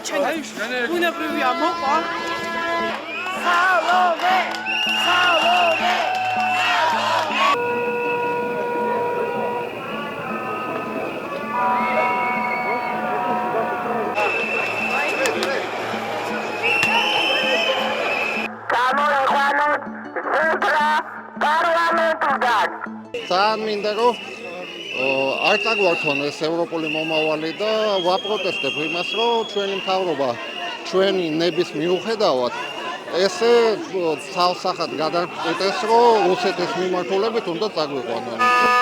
ჩემს ბუნებრივია მოყვა სალომე სალომე ძალიან მინდა რომ არ წაგვართვან ეს ევროპული მომავალი და ვაპროტესტებ იმას, რომ ჩვენი მთავრობა ჩვენი ნების მიუხედავად ესე ცალსახად გადაწყვეტეს, რომ რუსეთის მიმართულებით უნდა წაგვიყვანონ.